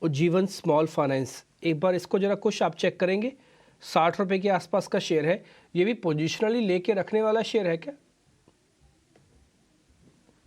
Ujjivan small finance, एक बार इसको जरा कुछ आप चेक करेंगे। 60 रुपए के आसपास का शेयर है, ये भी पोजिशनली लेके रखने वाला शेयर है क्या?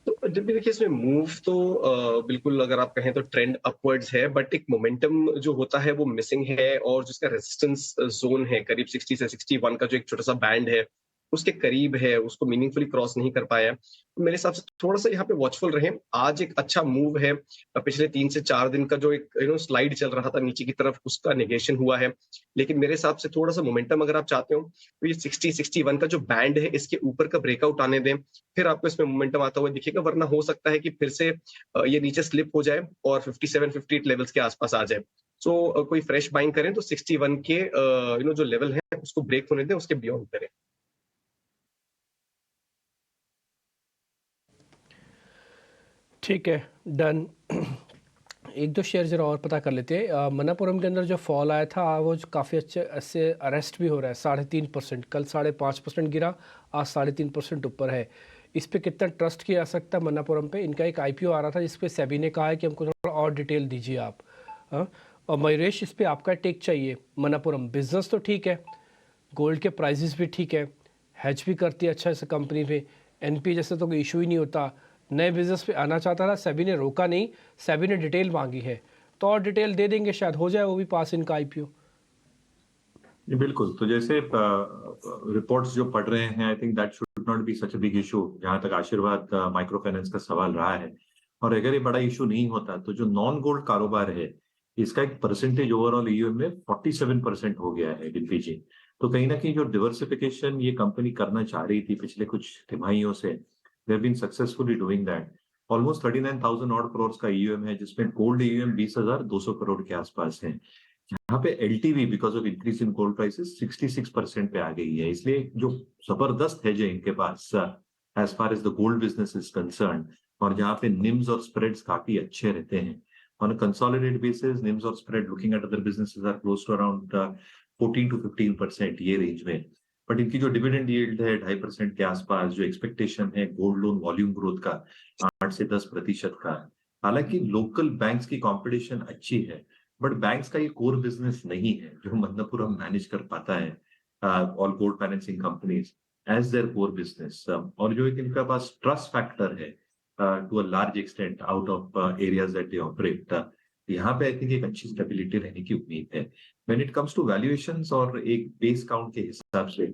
तो जब भी देखिए इसमें मूव तो बिल्कुल अगर आप कहें तो ट्रेंड अपवर्ड्स है, बट एक मोमेंटम जो होता है वो मिसिंग है, और जिसका रेजिस्टेंस जोन है करीब 60 से 61 का जो एक छोटा सा बैंड है उसके करीब है, उसको मीनिंगफुली क्रॉस नहीं कर पाया है। तो मेरे हिसाब से थोड़ा सा यहाँ पे वॉचफुल रहें। आज एक अच्छा मूव है, पिछले 3 से 4 दिन का जो एक स्लाइड चल रहा था नीचे की तरफ, उसका नेगेशन हुआ है। लेकिन मेरे हिसाब से थोड़ा सा मोमेंटम अगर आप चाहते हो तो ये 60-61 का जो बैंड है इसके ऊपर का ब्रेकआउट आने दें, फिर आपको इसमें मोमेंटम आता हुआ दिखेगा। वरना हो सकता है कि फिर से ये नीचे स्लिप हो जाए और 57-58 लेवल्स के आसपास आ जाए। सो कोई फ्रेश बाइंग करें तो 61 के जो लेवल है उसको ब्रेक होने दें, उसके बियॉन्ड करें। ठीक है, डन। एक दो शेयर जरा और पता कर लेते हैं। मनापुरम के अंदर जो फॉल आया था वो काफ़ी अच्छे ऐसे अरेस्ट भी हो रहा है। 3.5%, कल 5.5% गिरा, आज 3.5% ऊपर है। इस पे कितना ट्रस्ट किया जा सकता है मनापुरम पे? इनका एक आईपीओ आ रहा था जिस पे सेबी ने कहा है कि हमको थोड़ा और डिटेल दीजिए आप। हाँ, और मयूरेश, इस पे आपका टेक चाहिए। मनापुरम बिजनेस तो ठीक है, गोल्ड के प्राइजेस भी ठीक है, हैज भी करती है अच्छा इस कंपनी पे, एनपी जैसे तो कोई इशू ही नहीं होता। नए बिजनेस पे आना चाहता था, सेबी ने रोका नहीं, सेबी ने डिटेल मांगी है, तो और डिटेल दे देंगे, शायद हो जाए वो भी पास इनका आईपीओ। जी बिल्कुल। तो जैसे रिपोर्ट्स जो पढ़ रहे हैं, I think that should not be such a big issue जहां तक आशीर्वाद माइक्रो फाइनेंस का सवाल रहा है। और अगर ये बड़ा इशू नहीं होता तो जो नॉन गोल्ड कारोबार है इसका एक परसेंटेज ओवरऑल ईयू में 47% हो गया है डीपीजी। तो कहीं ना कहीं जो डिवर्सिफिकेशन ये कंपनी करना चाह रही थी पिछले कुछ तिमाहियों से, they have been successfully doing that. Almost 39,000 odd crore का ईयूएम है, जिसमें गोल्ड ईयूएम 20,200 करोड़ के आसपास है। यहाँ पे LTV because of increase in gold prices 66% पे आ गई है। इसलिए जो जबरदस्त है जो इनके पास as far as the gold business is concern, और जहाँ पे निम्स और स्प्रेड्स काफी अच्छे रहते हैं। On a consolidated basis NIMs और spread looking at other businesses are close to around 14 to 15% ये रेंज में। बट इनकी जो डिविडेंड यील्ड है 2.5% के आसपास, जो एक्सपेक्टेशन है गोल्ड लोन वॉल्यूम ग्रोथ का 8 से 10% का। हालांकि लोकल बैंक्स की कंपटीशन अच्छी है, बट बैंक्स का ये कोर बिजनेस नहीं है जो मन्नपुरम मैनेज कर पाता है all gold financing companies as their core business. और जो एक इनका पास ट्रस्ट फैक्टर है to a large extent out of areas that they operate, यहाँ पे आई थिंक एक अच्छी स्टेबिलिटी रहने की उम्मीद है। When it comes to valuations और एक बेस काउंट के हिसाब से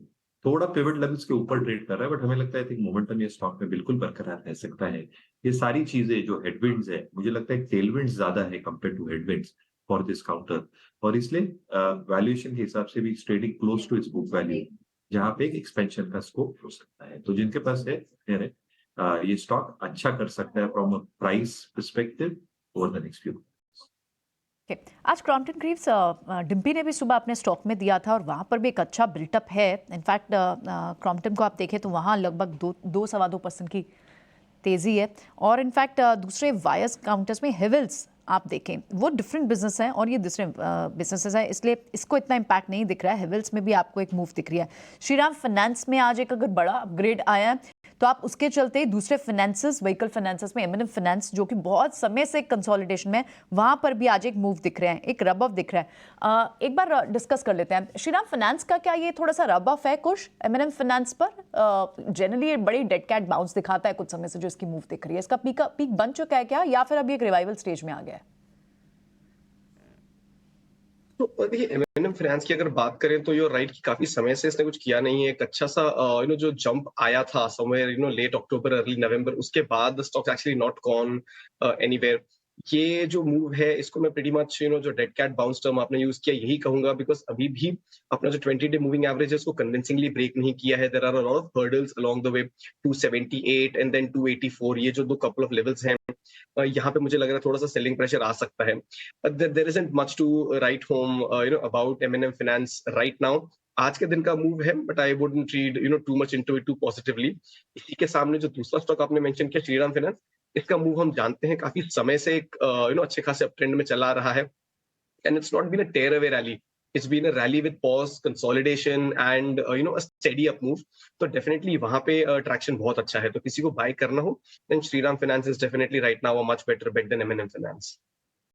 थोड़ा पिवट लेवल्स के ऊपर ट्रेड कर रहा है, बट हमें लगता है थिंक मोमेंटम ये स्टॉक में बिल्कुल बरकरार रह सकता है। ये सारी चीजें जो हेडविंड्स है, मुझे लगता है टेलविंड्स ज्यादा है compare to headwinds for this counter. और इसलिए वैल्यूएशन के हिसाब से भी trading close to its book value, जहां पे एक एक्सपेंशन का स्कोप हो सकता है। तो जिनके पास है ये स्टॉक अच्छा कर सकता है from a price perspective over the next few. Okay. आज क्रॉम्पटन ग्रीव्स डिम्पी ने भी सुबह अपने स्टॉक में दिया था और वहाँ पर भी एक अच्छा बिल्टअप है। इनफैक्ट क्रॉम्पटन को आप देखें तो वहाँ लगभग 2-2.25% की तेज़ी है। और इनफैक्ट दूसरे वायर्स काउंटर्स में हेवल्स आप देखें, वो डिफरेंट बिजनेस हैं और ये दूसरे बिजनेसेस हैं, इसलिए इसको इतना इम्पैक्ट नहीं दिख रहा है। हेवल्स में भी आपको एक मूव दिख रही है। श्रीराम फाइनेंस में आज एक अगर बड़ा अपग्रेड आया है तो आप उसके चलते दूसरे फाइनेंसेस, व्हीकल फाइनेंसेस में एम फाइनेंस जो कि बहुत समय से कंसोलिडेशन में, वहां पर भी आज एक मूव दिख रहे हैं, एक रब ऑफ दिख रहा है। एक बार डिस्कस कर लेते हैं श्रीराम फाइनेंस का, क्या ये थोड़ा सा रब ऑफ है कुछ एम फाइनेंस पर? जनरली ये बड़ी डेड कैट बाउंस दिखाता है कुछ समय से जो इसकी मूव दिख रही है, इसका पीक बन चुका है क्या, या फिर अभी एक रिवाइवल स्टेज में आ गया है? तो देखिए एमएनएम फाइनेंस की अगर बात करें तो यू राइट कि काफी समय से इसने कुछ किया नहीं है। एक अच्छा सा जो जंप आया था समवेयर लेट अक्टूबर अर्ली नवंबर, उसके बाद the stock actually not gone anywhere. ये जो मूव है इसको मैं प्रीटी मच जो डेड कैट बाउंस टर्म आपने यूज किया यही कहूंगा, बिकॉज अभी भी अपना जो 20 डे मूविंग एवरेज है उसको कन्विंसिंगली ब्रेक नहीं किया है। There are a lot of hurdles along the way, 278 and then 284, ये जो दो कपल ऑफ लेवल्स हैं यहाँ पे मुझे लग रहा है थोड़ा सा सेलिंग प्रेशर आ सकता है। But there isn't much to write home about M&M Finance right now. आज के दिन का मूव है, but I wouldn't read too much into it too positively. इसी के सामने जो दूसरा स्टॉक आपने मेंशन किया श्रीराम फाइनेंस, इसका मूव हम जानते हैं काफी समय से एक अच्छे खासे अप ट्रेंड में चला रहा है, and it's not been a tear away rally, it's been a rally with pause consolidation and a steady up move. तो डेफिनेटली वहां पे ट्रैक्शन बहुत अच्छा है, तो किसी को बाय करना हो then Shriram finance is definitely right now a much better bet than M finance.